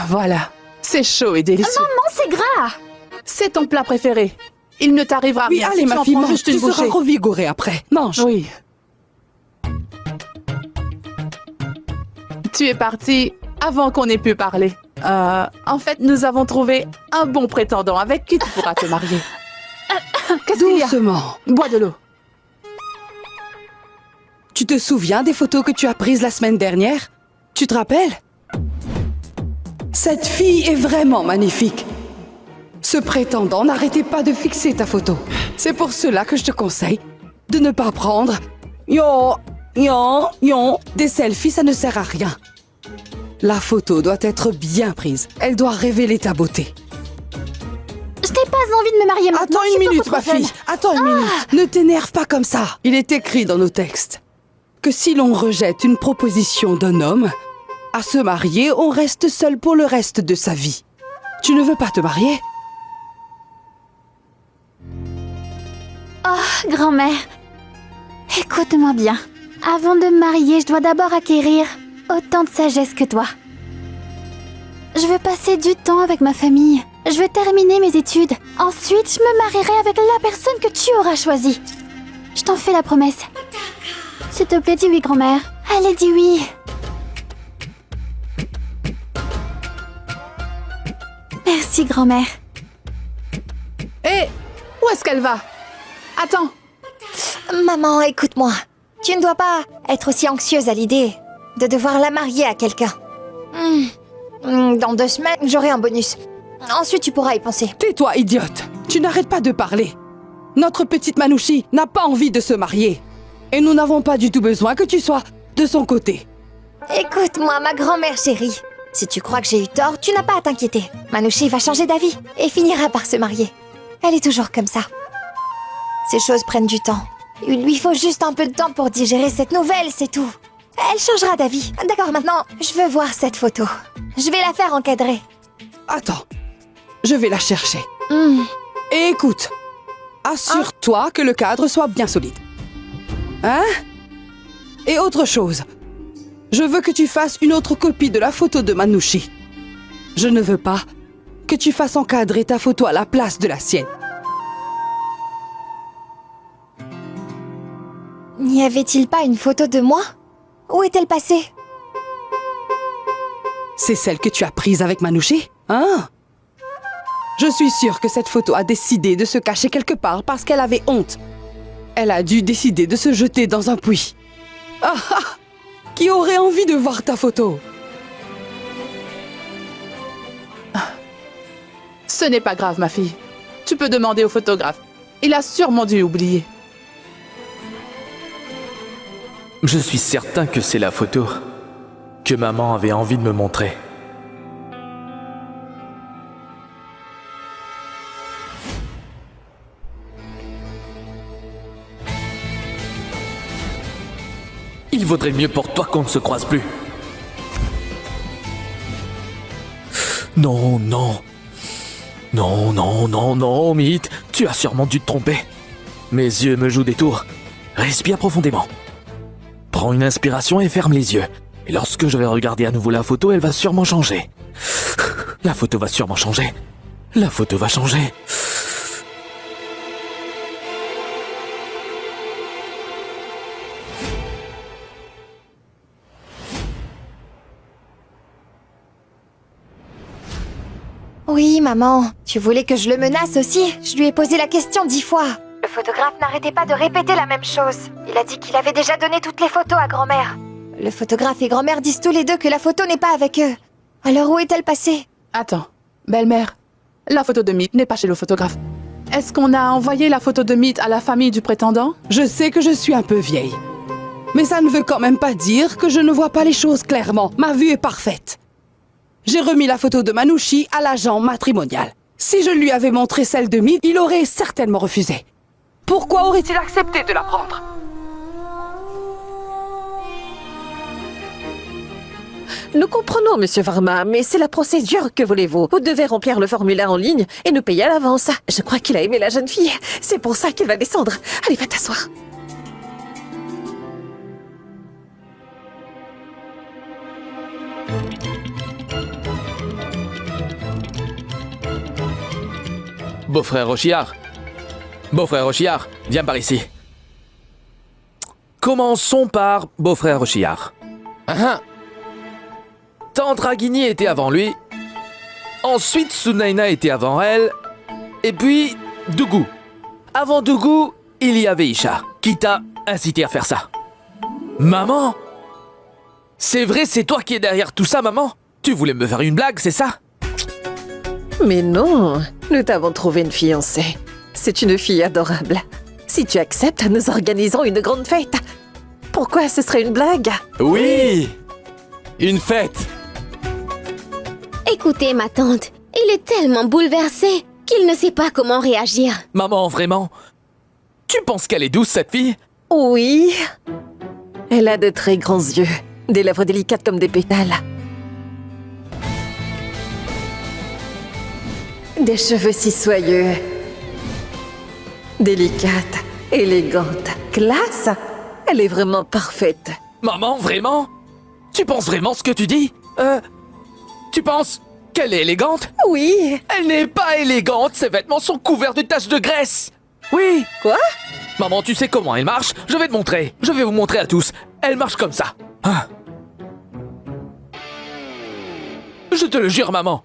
Voilà. C'est chaud et délicieux. Maman, c'est gras! C'est ton plat préféré. Il ne t'arrivera Oui, rien. allez, si ma tu en fille, prends mange. juste une Tu seras bouchée. revigorée après. Mange. Oui. Tu es parti avant qu'on ait pu parler. En fait, nous avons trouvé un bon prétendant avec qui tu pourras te marier. Qu'est-ce qu'il y a? Doucement. Bois de l'eau. Tu te souviens des photos que tu as prises la semaine dernière? Tu te rappelles? Cette fille est vraiment magnifique. Ce prétendant n'arrêtait pas de fixer ta photo. C'est pour cela que je te conseille de ne pas prendre des selfies, ça ne sert à rien. La photo doit être bien prise. Elle doit révéler ta beauté. Je n'ai pas envie de me marier maintenant. Attends je suis une minute, beaucoup ma trop jeune. fille. Attends une minute. Ne t'énerve pas comme ça. Il est écrit dans nos textes que si l'on rejette une proposition d'un homme à se marier, on reste seul pour le reste de sa vie. Tu ne veux pas te marier? Oh, grand-mère. Écoute-moi bien. Avant de me marier, je dois d'abord acquérir autant de sagesse que toi. Je veux passer du temps avec ma famille. Je veux terminer mes études. Ensuite, je me marierai avec la personne que tu auras choisie. Je t'en fais la promesse. S'il te plaît, dis oui, grand-mère. Allez, dis oui. Merci, grand-mère. Hé, où est-ce qu'elle va? Attends. Maman, écoute-moi. Tu ne dois pas être aussi anxieuse à l'idée de devoir la marier à quelqu'un. Dans 2 semaines, j'aurai un bonus. Ensuite, tu pourras y penser. Tais-toi, idiote. Tu n'arrêtes pas de parler. Notre petite Manouchi n'a pas envie de se marier. Et nous n'avons pas du tout besoin que tu sois de son côté. Écoute-moi, ma grand-mère chérie. Si tu crois que j'ai eu tort, tu n'as pas à t'inquiéter. Manouchi va changer d'avis et finira par se marier. Elle est toujours comme ça. Ces choses prennent du temps. Il lui faut juste un peu de temps pour digérer cette nouvelle, c'est tout. Elle changera d'avis. D'accord, maintenant, je veux voir cette photo. Je vais la faire encadrer. Attends, je vais la chercher. Et écoute, assure-toi que le cadre soit bien solide. Hein? Et autre chose, je veux que tu fasses une autre copie de la photo de Manouchi. Je ne veux pas que tu fasses encadrer ta photo à la place de la sienne. N'y avait-il pas une photo de moi? Où est-elle passée? C'est celle que tu as prise avec Manouchi? Hein? Je suis sûre que cette photo a décidé de se cacher quelque part parce qu'elle avait honte. Elle a dû décider de se jeter dans un puits. Ah ah! Qui aurait envie de voir ta photo? Ce n'est pas grave, ma fille. Tu peux demander au photographe. Il a sûrement dû oublier. Je suis certain que c'est la photo que maman avait envie de me montrer. Il vaudrait mieux pour toi qu'on ne se croise plus. Non, non. Non, non, non, non, Mythe. Tu as sûrement dû te tromper. Mes yeux me jouent des tours. Respire profondément. Prends une inspiration et ferme les yeux. Et lorsque je vais regarder à nouveau la photo, elle va sûrement changer. La photo va sûrement changer. La photo va changer. Oui, maman. Tu voulais que je le menace aussi? Je lui ai posé la question 10 fois. Le photographe n'arrêtait pas de répéter la même chose. Il a dit qu'il avait déjà donné toutes les photos à grand-mère. Le photographe et grand-mère disent tous les deux que la photo n'est pas avec eux. Alors où est-elle passée? Attends, belle-mère, la photo de Mythe n'est pas chez le photographe. Est-ce qu'on a envoyé la photo de Mythe à la famille du prétendant? Je sais que je suis un peu vieille. Mais ça ne veut quand même pas dire que je ne vois pas les choses clairement. Ma vue est parfaite. J'ai remis la photo de Manouchi à l'agent matrimonial. Si je lui avais montré celle de Mythe, il aurait certainement refusé. Pourquoi aurait-il accepté de la prendre? Nous comprenons, Monsieur Varma, mais c'est la procédure, que voulez-vous? Vous devez remplir le formulaire en ligne et nous payer à l'avance. Je crois qu'il a aimé la jeune fille. C'est pour ça qu'il va descendre. Allez, va t'asseoir. beau-frère Rochillard. Beau-frère Rochillard, viens par ici. Commençons par beau-frère Rochillard. Tante Ragini était avant lui. Ensuite, Sunaina était avant elle. Et puis, Dougou. Avant Dougou, il y avait Isha, qui t'a incité à faire ça. Maman? C'est vrai, c'est toi qui es derrière tout ça, maman? Tu voulais me faire une blague, c'est ça? Mais non, nous t'avons trouvé une fiancée. C'est une fille adorable. Si tu acceptes, nous organisons une grande fête. Pourquoi ce serait une blague? Oui! Une fête! Écoutez, ma tante, il est tellement bouleversé qu'il ne sait pas comment réagir. Maman, vraiment? Tu penses qu'elle est douce, cette fille? Oui. Elle a de très grands yeux, des lèvres délicates comme des pétales. Des cheveux si soyeux. Délicate, élégante, classe. Elle est vraiment parfaite. Maman, vraiment? Tu penses vraiment ce que tu dis? Tu penses qu'elle est élégante? Oui. Elle n'est pas élégante, ses vêtements sont couverts de taches de graisse. Oui. Quoi? Maman, tu sais comment elle marche? Je vais te montrer. Je vais vous montrer à tous. Elle marche comme ça. Hein? Je te le jure, maman.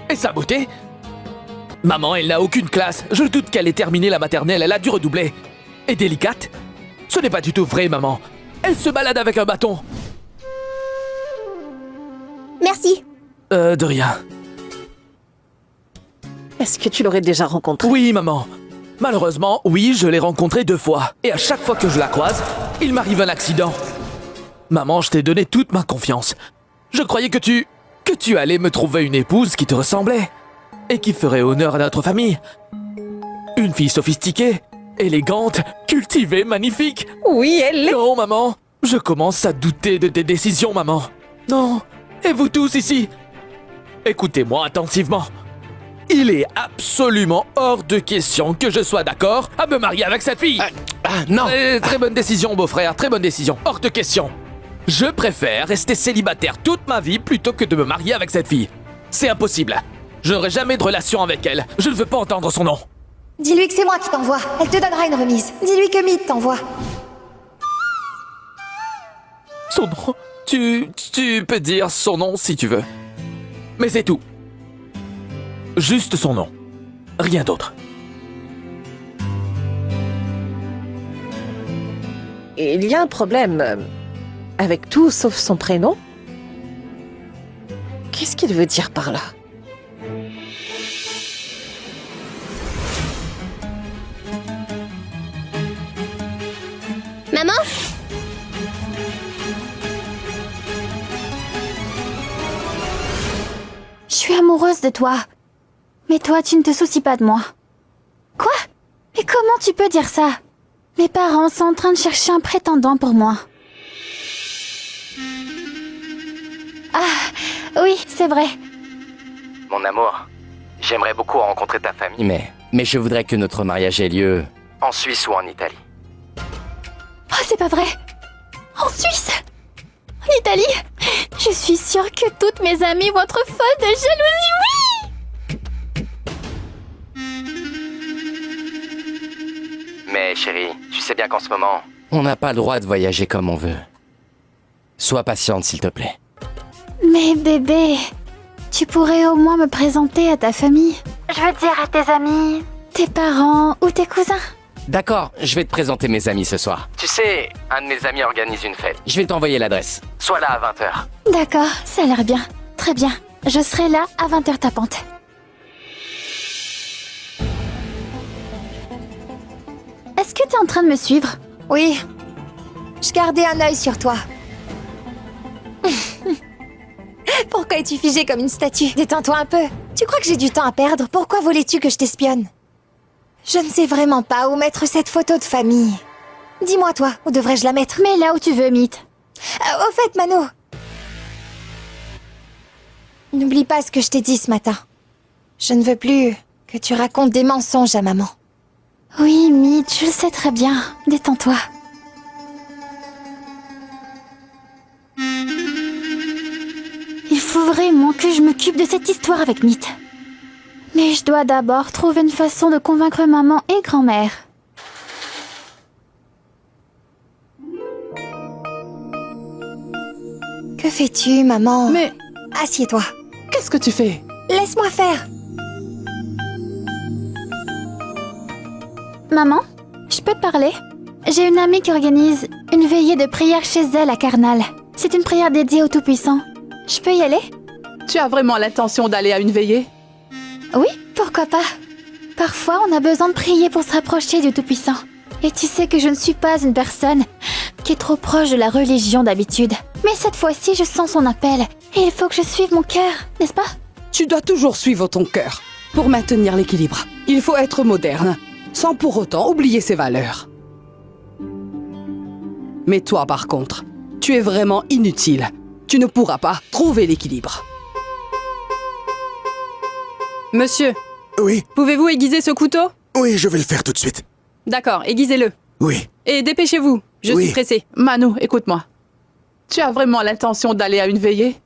Et sa beauté? Maman, elle n'a aucune classe. Je doute qu'elle ait terminé la maternelle. Elle a dû redoubler. Et délicate? Ce n'est pas du tout vrai, maman. Elle se balade avec un bâton. Merci. De rien. Est-ce que tu l'aurais déjà rencontrée? Oui, maman. Malheureusement, oui, je l'ai rencontrée 2 fois. Et à chaque fois que je la croise, il m'arrive un accident. Maman, je t'ai donné toute ma confiance. Je croyais que tu allais me trouver une épouse qui te ressemblait. Et qui ferait honneur à notre famille. Une fille sophistiquée, élégante, cultivée, magnifique. Oui, elle est... Non, maman. Je commence à douter de tes décisions, maman. Non. Et vous tous ici? Écoutez-moi attentivement. Il est absolument hors de question que je sois d'accord à me marier avec cette fille. Non! Très bonne décision, beau-frère, très bonne décision. Hors de question. Je préfère rester célibataire toute ma vie plutôt que de me marier avec cette fille. C'est impossible. Je n'aurai jamais de relation avec elle. Je ne veux pas entendre son nom. Dis-lui que c'est moi qui t'envoie. Elle te donnera une remise. Dis-lui que Mead t'envoie. Son nom? Tu peux dire son nom si tu veux. Mais c'est tout. Juste son nom. Rien d'autre. Il y a un problème avec tout sauf son prénom. Qu'est-ce qu'il veut dire par là? Maman? Je suis amoureuse de toi. Mais toi, tu ne te soucies pas de moi. Quoi? Mais comment tu peux dire ça? Mes parents sont en train de chercher un prétendant pour moi. Ah, oui, c'est vrai. Mon amour, j'aimerais beaucoup rencontrer ta famille, mais je voudrais que notre mariage ait lieu en Suisse ou en Italie. Oh, c'est pas vrai. En Suisse? En Italie? Je suis sûre que toutes mes amies vont être folles de jalousie, oui! Mais chérie, tu sais bien qu'en ce moment, on n'a pas le droit de voyager comme on veut. Sois patiente, s'il te plaît. Mais bébé, tu pourrais au moins me présenter à ta famille. Je veux dire à tes amis, tes parents ou tes cousins. D'accord, je vais te présenter mes amis ce soir. Tu sais, un de mes amis organise une fête. Je vais t'envoyer l'adresse. Sois là à 20h. D'accord, ça a l'air bien. Très bien. Je serai là à 20h tapante. Est-ce que t'es en train de me suivre? Oui. Je gardais un œil sur toi. Pourquoi es-tu figée comme une statue? Détends-toi un peu. Tu crois que j'ai du temps à perdre? Pourquoi voulais-tu que je t'espionne? Je ne sais vraiment pas où mettre cette photo de famille. Dis-moi toi, où devrais-je la mettre? Mets là où tu veux, Mead. Au fait, Mano, n'oublie pas ce que je t'ai dit ce matin. Je ne veux plus que tu racontes des mensonges à maman. Oui, Mead, je le sais très bien. Détends-toi. Il faut vraiment que je m'occupe de cette histoire avec Mead. Mais je dois d'abord trouver une façon de convaincre maman et grand-mère. Que fais-tu, maman? Mais Assieds-toi. qu'est-ce que tu fais? Laisse-moi faire. Maman, je peux te parler? J'ai une amie qui organise une veillée de prière chez elle à Karnal. C'est une prière dédiée au Tout-Puissant. Je peux y aller? Tu as vraiment l'intention d'aller à une veillée? Oui, pourquoi pas? Parfois, on a besoin de prier pour se rapprocher du Tout-Puissant. Et tu sais que je ne suis pas une personne qui est trop proche de la religion d'habitude. Mais cette fois-ci, je sens son appel. Et il faut que je suive mon cœur, n'est-ce pas? Tu dois toujours suivre ton cœur pour maintenir l'équilibre. Il faut être moderne, sans pour autant oublier ses valeurs. Mais toi, par contre, tu es vraiment inutile. Tu ne pourras pas trouver l'équilibre. Monsieur, Oui, pouvez-vous aiguiser ce couteau? oui, je vais le faire tout de suite. D'accord, aiguisez-le. Oui, Et dépêchez-vous, je Oui. suis pressée. Manu, écoute-moi. Tu as vraiment l'intention d'aller à une veillée?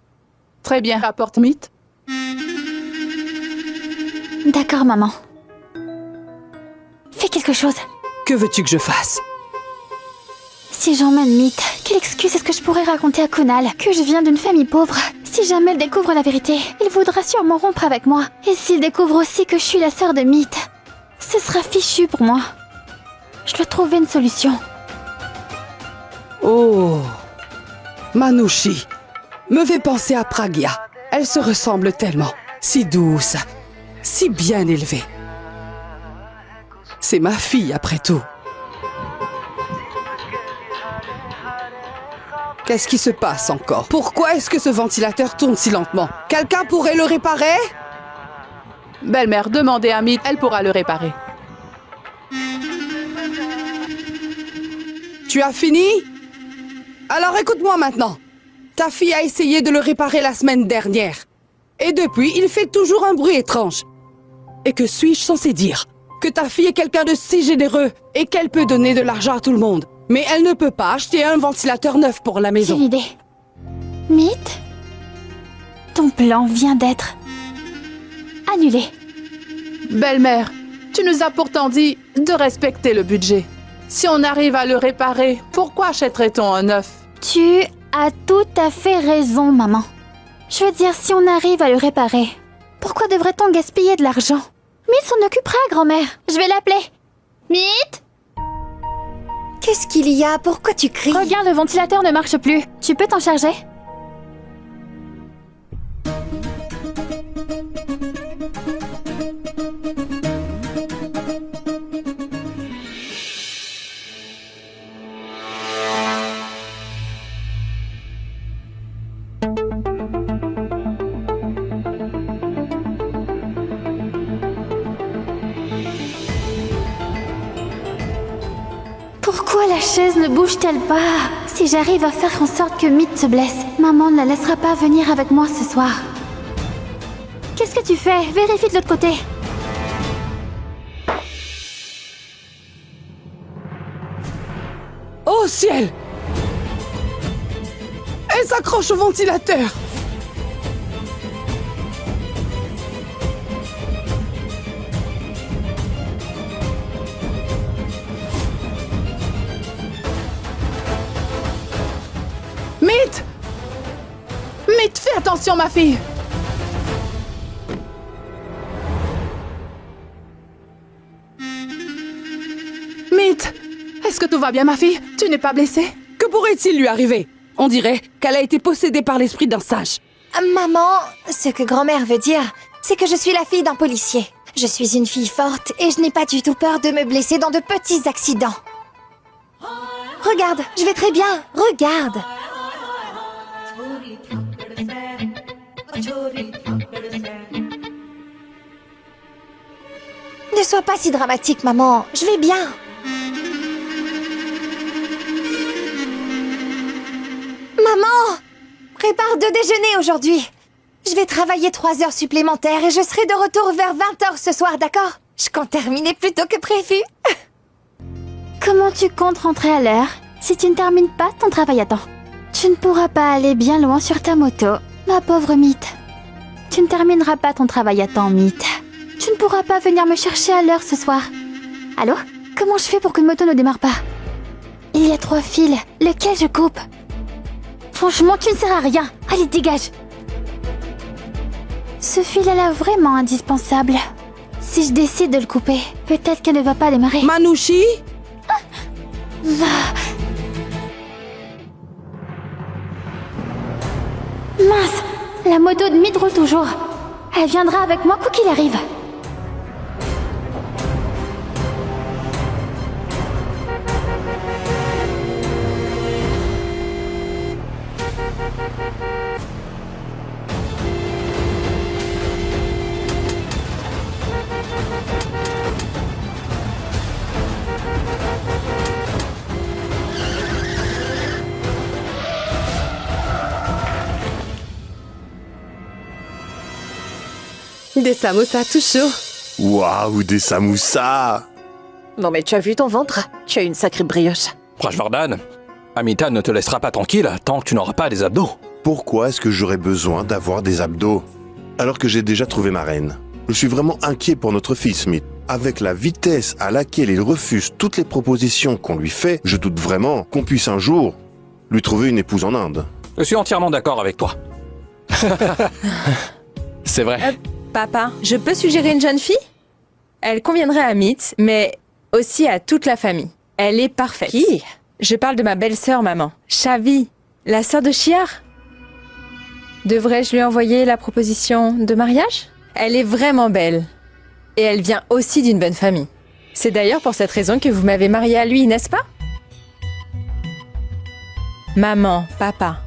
Très bien, rapporte Meat. D'accord, maman. Fais quelque chose. Que veux-tu que je fasse? Si j'emmène Meat, quelle excuse est-ce que je pourrais raconter à Kunal que je viens d'une famille pauvre? Si jamais elle découvre la vérité, il voudra sûrement rompre avec moi. Et s'il découvre aussi que je suis la sœur de Meat, ce sera fichu pour moi. Je dois trouver une solution. Oh, Manouchi me fait penser à Pragya. Elle se ressemble tellement, si douce, si bien élevée. C'est ma fille après tout. Qu'est-ce qui se passe encore? Pourquoi est-ce que ce ventilateur tourne si lentement? Quelqu'un pourrait le réparer? Belle-mère, demandez à Meat, elle pourra le réparer. Tu as fini? Alors écoute-moi maintenant. Ta fille a essayé de le réparer la semaine dernière. Et depuis, il fait toujours un bruit étrange. Et que suis-je censé dire? Que ta fille est quelqu'un de si généreux et qu'elle peut donner de l'argent à tout le monde. Mais elle ne peut pas acheter un ventilateur neuf pour la J'ai maison. une idée. Meat, ton plan vient d'être annulé. Belle-mère, tu nous as pourtant dit de respecter le budget. Si on arrive à le réparer, pourquoi achèterait-on un neuf? Tu as tout à fait raison, maman. Je veux dire, si on arrive à le réparer, pourquoi devrait-on gaspiller de l'argent? Meat s'en occupera, grand-mère. Je vais l'appeler. Meat, Qu'est-ce qu'il y a? Pourquoi tu cries? regarde, le ventilateur ne marche plus. Tu peux t'en charger? Pourquoi la chaise ne bouge-t-elle pas? Si j'arrive à faire en sorte que Meat se blesse, maman ne la laissera pas venir avec moi ce soir. Qu'est-ce que tu fais? Vérifie de l'autre côté. Oh ciel! Elle s'accroche au ventilateur! Meat! Meat, fais attention, ma fille! Meat! Est-ce que tout va bien, ma fille? Tu n'es pas blessée? Que pourrait-il lui arriver? On dirait qu'elle a été possédée par l'esprit d'un sage. Maman, ce que grand-mère veut dire, c'est que je suis la fille d'un policier. Je suis une fille forte et je n'ai pas du tout peur de me blesser dans de petits accidents. Regarde, je vais très bien. Regarde. Ne sois pas si dramatique, maman. Je vais bien. Maman! Prépare de déjeuner aujourd'hui. Je vais travailler 3 heures supplémentaires et je serai de retour vers 20h ce soir, d'accord? Je compte terminer plus tôt que prévu. Comment tu comptes rentrer à l'heure si tu ne termines pas ton travail à temps? Tu ne pourras pas aller bien loin sur ta moto, ma pauvre Meat. Tu ne termineras pas ton travail à temps, Meat. Tu pourras pas venir me chercher à l'heure ce soir. Allô? Comment je fais pour qu'une moto ne démarre pas? Il y a 3 fils. Lequel je coupe? Franchement, tu ne sers à rien. Allez, dégage. Ce fil a l'air vraiment indispensable. Si je décide de le couper, peut-être qu'elle ne va pas démarrer. Manouchi? Mince! La moto de Mid roule toujours. Elle viendra avec moi quoi qu'il arrive. Des samosas tout chauds. Waouh, des samoussas! Non mais tu as vu ton ventre? Tu as une sacrée brioche. Rajvardan, Amita ne te laissera pas tranquille tant que tu n'auras pas des abdos. Pourquoi est-ce que j'aurais besoin d'avoir des abdos alors que j'ai déjà trouvé ma reine? Je suis vraiment inquiet pour notre fils, Smith. Avec la vitesse à laquelle il refuse toutes les propositions qu'on lui fait, je doute vraiment qu'on puisse un jour lui trouver une épouse en Inde. Je suis entièrement d'accord avec toi. C'est vrai. Papa, je peux suggérer une jeune fille? Elle conviendrait à Meet, mais aussi à toute la famille. Elle est parfaite. Qui? Je parle de ma belle-sœur, maman. Shavi, la sœur de Shiar. Devrais-je lui envoyer la proposition de mariage? Elle est vraiment belle. Et elle vient aussi d'une bonne famille. C'est d'ailleurs pour cette raison que vous m'avez mariée à lui, n'est-ce pas? Maman, papa,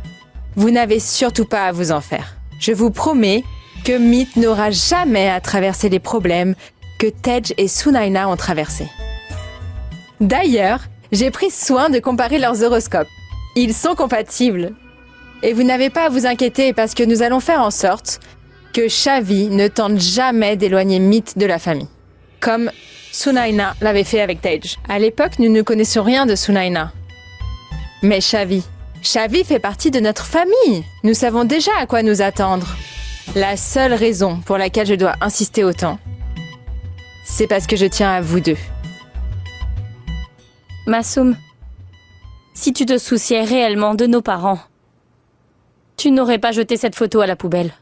vous n'avez surtout pas à vous en faire. Je vous promets que Meet n'aura jamais à traverser les problèmes que Tej et Sunaina ont traversés. D'ailleurs, j'ai pris soin de comparer leurs horoscopes. Ils sont compatibles. Et vous n'avez pas à vous inquiéter parce que nous allons faire en sorte que Shavi ne tente jamais d'éloigner Meet de la famille. Comme Sunaina l'avait fait avec Tej. À l'époque, nous ne connaissions rien de Sunaina. Mais Shavi fait partie de notre famille. Nous savons déjà à quoi nous attendre. La seule raison pour laquelle je dois insister autant, c'est parce que je tiens à vous deux. Massoum, si tu te souciais réellement de nos parents, tu n'aurais pas jeté cette photo à la poubelle.